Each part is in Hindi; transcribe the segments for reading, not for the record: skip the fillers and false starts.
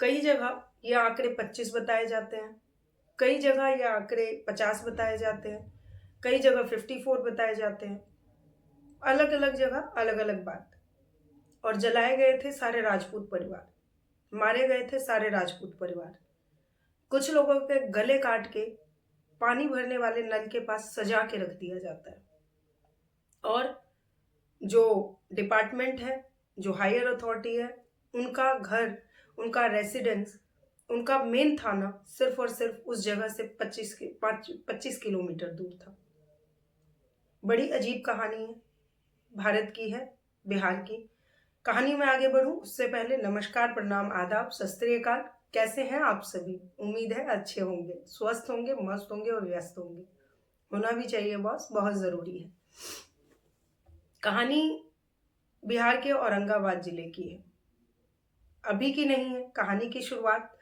कई जगह ये आंकड़े 25 बताए जाते हैं, कई जगह ये आंकड़े 50 बताए जाते हैं, कई जगह 54 बताए जाते हैं। अलग-अलग जगह अलग-अलग बात। और जलाए गए थे सारे राजपूत परिवार, मारे गए थे सारे राजपूत परिवार। कुछ लोगों के गले काट के पानी भरने वाले नल के पास सजा के रख दिया जाता है। और जो डिपार्टमेंट है, जो हायर अथॉरिटी है, उनका घर, उनका रेसिडेंस, उनका मेन थाना सिर्फ और सिर्फ उस जगह से 25 किलोमीटर दूर था। बड़ी अजीब कहानी है, भारत की है, बिहार की। कहानी में आगे बढ़ूं उससे पहले नमस्कार, प्रणाम, आदाब, सत श्री अकाल। कैसे हैं आप सभी? उम्मीद है अच्छे होंगे, स्वस्थ होंगे, मस्त होंगे और व्यस्त होंगे। होना भी चाहिए बॉस, बहुत जरूरी है। कहानी बिहार के औरंगाबाद जिले की है। अभी की नहीं है, कहानी की शुरुआत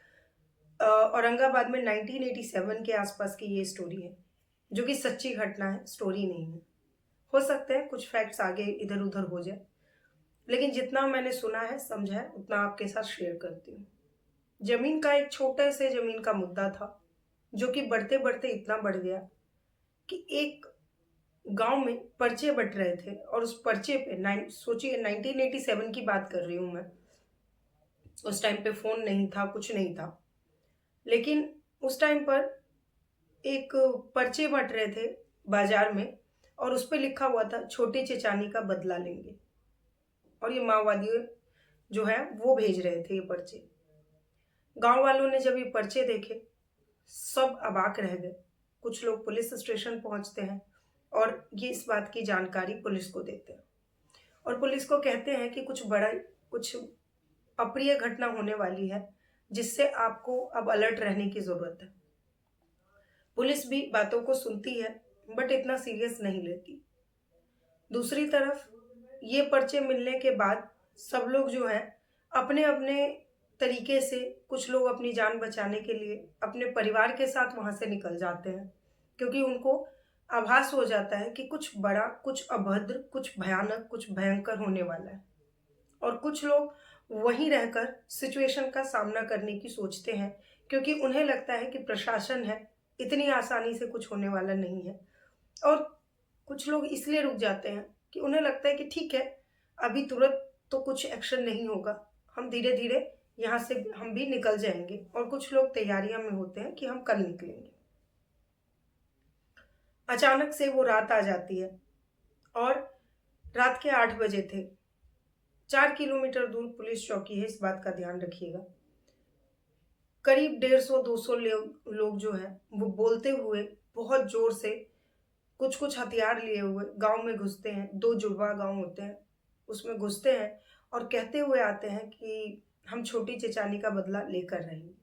औरंगाबाद में 1987 के आसपास की ये स्टोरी है, जो कि सच्ची घटना है, स्टोरी नहीं है। हो सकते हैं कुछ फैक्ट्स आगे इधर उधर हो जाए, लेकिन जितना मैंने सुना है, समझा है, उतना आपके साथ शेयर करती हूँ। जमीन का एक छोटे से जमीन का मुद्दा था, जो कि बढ़ते बढ़ते इतना बढ़ गया कि एक गांव में पर्चे बंट रहे थे। और उस पर्चे पे सोचिए, 1987 की बात कर रही हूँ मैं। उस टाइम पे फोन नहीं था, कुछ नहीं था, लेकिन उस टाइम पर एक पर्चे बंट रहे थे बाजार में, और उस पे लिखा हुआ था छोटी चेचानी का बदला लेंगे। और ये माओवादी जो है वो भेज रहे थे ये पर्चे। गांव वालों ने जब ये पर्चे देखे, सब अबाक रह गए। कुछ लोग पुलिस स्टेशन पहुंचते हैं और ये इस बात की जानकारी पुलिस को देते हैं, और पुलिस को कहते हैं कि कुछ अप्रिय घटना होने वाली है, जिससे आपको अब अलर्ट रहने की जरूरत है। पुलिस भी बातों को सुनती है, बट इतना सीरियस नहीं लेती। दूसरी तरफ ये पर्चे मिलने के बाद सब लोग जो है अपने अपने तरीके से, कुछ लोग अपनी जान बचाने के लिए अपने परिवार के साथ वहां से निकल जाते हैं, क्योंकि उनको आभास हो जाता है कि कुछ बड़ा, कुछ अभद्र, कुछ भयानक, कुछ भयंकर होने वाला है। और कुछ लोग वहीं रहकर सिचुएशन का सामना करने की सोचते हैं, क्योंकि उन्हें लगता है कि प्रशासन है, इतनी आसानी से कुछ होने वाला नहीं है। और कुछ लोग इसलिए रुक जाते हैं कि उन्हें लगता है कि ठीक है, अभी तुरंत तो कुछ एक्शन नहीं होगा, हम धीरे धीरे यहाँ से हम भी निकल जाएंगे। और कुछ लोग तैयारियां में होते हैं कि हम कल निकलेंगे। अचानक से वो रात आ जाती है, और रात के 8 बजे थे। 4 किलोमीटर दूर पुलिस चौकी है, इस बात का ध्यान रखिएगा। करीब 150-200 लोग जो है वो बोलते हुए बहुत जोर से, कुछ कुछ हथियार लिए हुए गांव में घुसते हैं। दो जुड़वा गांव होते हैं, उसमें घुसते हैं और कहते हुए आते हैं कि हम छोटी चेचानी का बदला लेकर रहेंगे।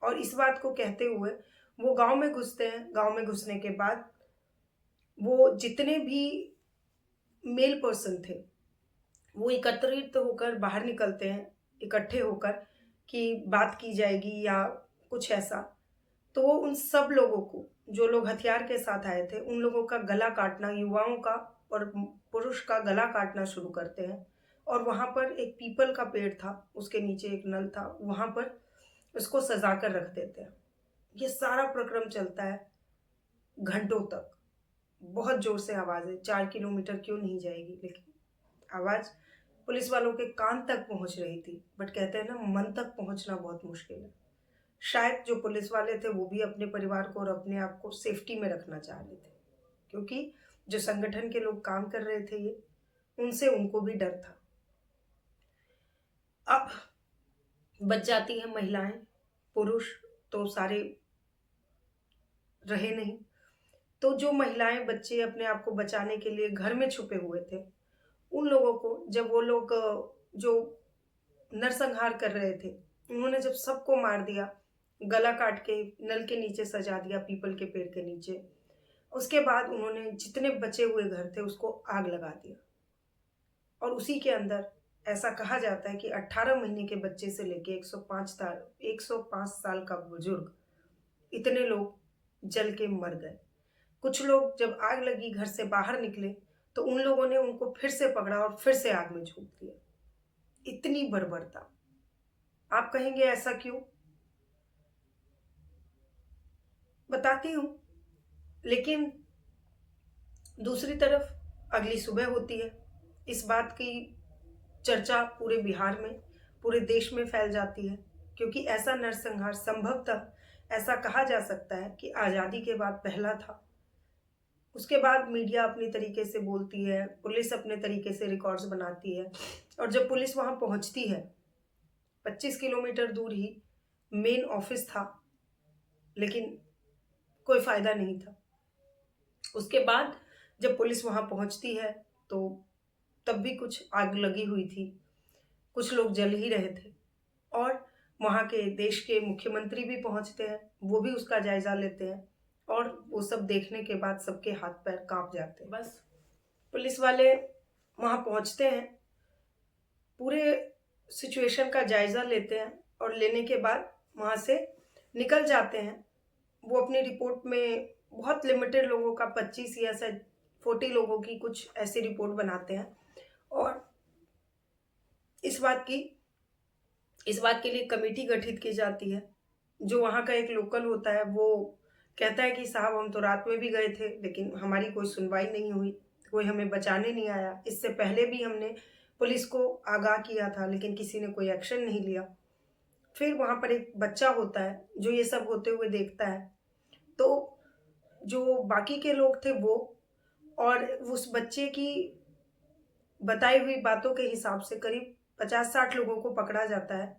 और इस बात को कहते हुए वो गांव में घुसते हैं। गांव में घुसने के बाद वो जितने भी मेल पर्सन थे, वो एकत्रित होकर बाहर निकलते हैं, इकट्ठे होकर, कि बात की जाएगी या कुछ ऐसा। तो वो उन सब लोगों को, जो लोग हथियार के साथ आए थे, उन लोगों का गला काटना, युवाओं का और पुरुष का गला काटना शुरू करते हैं। और वहां पर एक पीपल का पेड़ था, उसके नीचे एक नल था, वहां पर उसको सजा कर रख देते हैं। ये सारा प्रक्रम चलता है घंटों तक। बहुत जोर से आवाज है, 4 किलोमीटर क्यों नहीं जाएगी, लेकिन आवाज पुलिस वालों के कान तक पहुंच रही थी। बट कहते हैं ना, मन तक पहुंचना बहुत मुश्किल है। शायद जो पुलिस वाले थे वो भी अपने परिवार को और अपने आप को सेफ्टी में रखना चाह रहे थे, क्योंकि जो संगठन के लोग काम कर रहे थे ये, उनसे उनको भी डर था। अब बच जाती हैं महिलाएं, पुरुष तो सारे रहे नहीं। तो जो महिलाएं, बच्चे अपने आप को बचाने के लिए घर में छुपे हुए थे, उन लोगों को जब वो लोग जो नरसंहार कर रहे थे, उन्होंने जब सबको मार दिया, गला काट के नल के नीचे सजा दिया, पीपल के पेड़ के नीचे, उसके बाद उन्होंने जितने बचे हुए घर थे उसको आग लगा दिया। और उसी के अंदर ऐसा कहा जाता है कि 18 महीने के बच्चे से लेके 105 साल का बुजुर्ग, इतने लोग जल के मर गए। कुछ लोग जब आग लगी घर से बाहर निकले, तो उन लोगों ने उनको फिर से पकड़ा और फिर से आग में झोंक दिया। इतनी बर्बरता। आप आप कहेंगे ऐसा क्यों? बताती हूँ। लेकिन दूसरी तरफ अगली सुबह होती है, इस बात की चर्चा पूरे बिहार में, पूरे देश में फैल जाती है, क्योंकि ऐसा नरसंहार संभवतः ऐसा कहा जा सकता है कि आज़ादी के बाद पहला था। उसके बाद मीडिया अपनी तरीके से बोलती है, पुलिस अपने तरीके से रिकॉर्ड्स बनाती है, और जब पुलिस वहाँ पहुँचती है, 25 किलोमीटर दूर ही मेन ऑफिस था, लेकिन कोई फ़ायदा नहीं था। उसके बाद जब पुलिस वहाँ पहुँचती है, तो तब भी कुछ आग लगी हुई थी, कुछ लोग जल ही रहे थे, और वहाँ के देश के मुख्यमंत्री भी पहुँचते हैं, वो भी उसका जायज़ा लेते हैं, और वो सब देखने के बाद सबके हाथ पैर काँप जाते हैं। बस पुलिस वाले वहाँ पहुँचते हैं, पूरे सिचुएशन का जायज़ा लेते हैं, और लेने के बाद वहाँ से निकल जाते हैं। वो अपनी रिपोर्ट में बहुत लिमिटेड लोगों का 25 या शायद 40 लोगों की कुछ ऐसी रिपोर्ट बनाते हैं, और इस बात के लिए कमेटी गठित की जाती है। जो वहाँ का एक लोकल होता है, वो कहता है कि साहब हम तो रात में भी गए थे, लेकिन हमारी कोई सुनवाई नहीं हुई, कोई हमें बचाने नहीं आया। इससे पहले भी हमने पुलिस को आगाह किया था, लेकिन किसी ने कोई एक्शन नहीं लिया। फिर वहाँ पर एक बच्चा होता है जो ये सब होते हुए देखता है, तो जो बाकी के लोग थे वो, और उस बच्चे की बताई हुई बातों के हिसाब से करीब 50-60 लोगों को पकड़ा जाता है,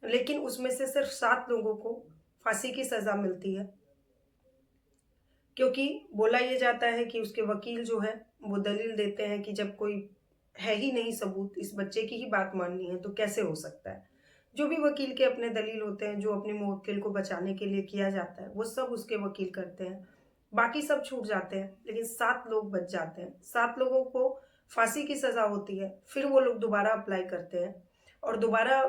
लेकिन उसमें से सिर्फ 7 लोगों को फांसी की सज़ा मिलती है, क्योंकि बोला ये जाता है कि उसके वकील जो है, वो दलील देते हैं कि जब कोई है ही नहीं सबूत, इस बच्चे की ही बात माननी है, तो कैसे हो सकता है। जो भी वकील के अपने दलील होते हैं, जो अपने मुवक्किल को बचाने के लिए किया जाता है, वो सब उसके वकील करते हैं। बाकी सब छूट जाते हैं, लेकिन 7 लोग बच जाते हैं। 7 लोगों को फांसी की सज़ा होती है। फिर वो लोग दोबारा अप्लाई करते हैं, और दोबारा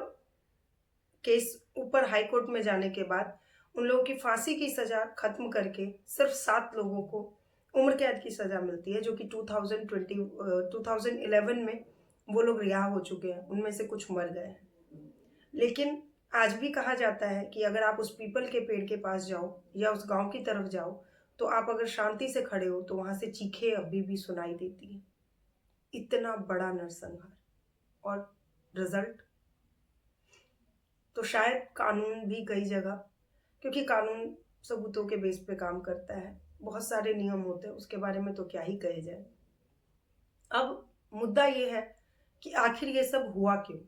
केस ऊपर हाई कोर्ट में जाने के बाद उन लोगों की फांसी की सज़ा खत्म करके सिर्फ 7 लोगों को उम्र कैद की सज़ा मिलती है, जो कि 2011 में वो लोग रिहा हो चुके हैं। उनमें से कुछ मर गए हैं। लेकिन आज भी कहा जाता है कि अगर आप उस पीपल के पेड़ के पास जाओ या उस गांव की तरफ जाओ, तो आप अगर शांति से खड़े हो तो वहां से चीखें अभी भी सुनाई देती हैं। इतना बड़ा नरसंहार, और रिजल्ट तो शायद कानून भी कई जगह, क्योंकि कानून सबूतों के बेस पे काम करता है, बहुत सारे नियम होते हैं, उसके बारे में तो क्या ही कहे जाए। अब मुद्दा ये है कि आखिर ये सब हुआ क्यों,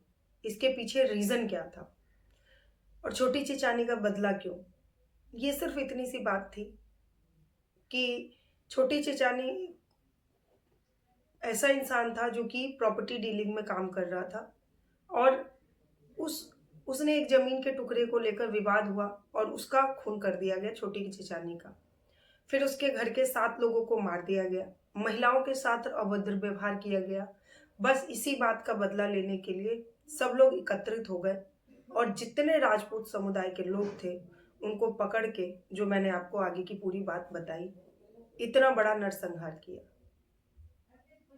इसके पीछे रीजन क्या था, और छोटी चिचानी का बदला क्यों। ये सिर्फ इतनी सी बात थी कि छोटी चिचानी ऐसा इंसान था जो कि प्रॉपर्टी डीलिंग में काम कर रहा था, और उसने एक जमीन के टुकड़े को लेकर विवाद हुआ, और उसका खून कर दिया गया, छोटी चिचानी का। फिर उसके घर के 7 लोगों को मार दिया गया, महिलाओं के साथ अभद्र व्यवहार किया गया। बस इसी बात का बदला लेने के लिए सब लोग एकत्रित हो गए, और जितने राजपूत समुदाय के लोग थे उनको पकड़ के, जो मैंने आपको आगे की पूरी बात बताई, इतना बड़ा नरसंहार किया।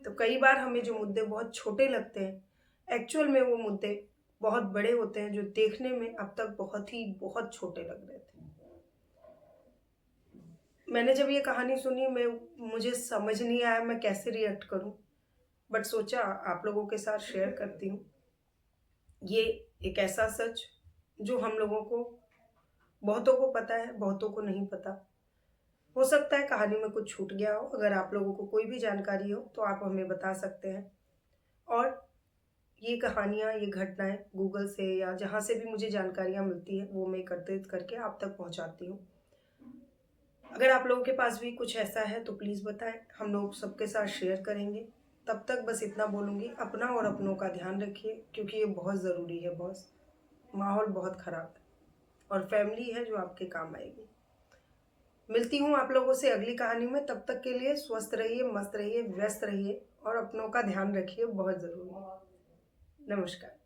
तो कई बार हमें जो मुद्दे बहुत छोटे लगते हैं, एक्चुअल में वो मुद्दे बहुत बड़े होते हैं, जो देखने में अब तक बहुत छोटे लग रहे थे। मैंने जब ये कहानी सुनी, मुझे समझ नहीं आया मैं कैसे रिएक्ट करूं, बट सोचा आप लोगों के साथ शेयर करती हूँ। ये एक ऐसा सच जो हम लोगों को, बहुतों को पता है, बहुतों को नहीं पता। हो सकता है कहानी में कुछ छूट गया हो। अगर आप लोगों को कोई भी जानकारी हो तो आप हमें बता सकते हैं, और ये कहानियाँ, ये घटनाएं गूगल से या जहाँ से भी मुझे जानकारियाँ मिलती है, वो मैं एकत्रित करके आप तक पहुँचाती हूँ। अगर आप लोगों के पास भी कुछ ऐसा है तो प्लीज़ बताएं, हम लोग सबके साथ शेयर करेंगे। तब तक बस इतना बोलूँगी, अपना और अपनों का ध्यान रखिए, क्योंकि ये बहुत ज़रूरी है बॉस। माहौल बहुत ख़राब है, और फैमिली है जो आपके काम आएगी। मिलती हूँ आप लोगों से अगली कहानी में। तब तक के लिए स्वस्थ रहिए, मस्त रहिए, व्यस्त रहिए, और अपनों का ध्यान रखिए, बहुत ज़रूरी है। नमस्कार।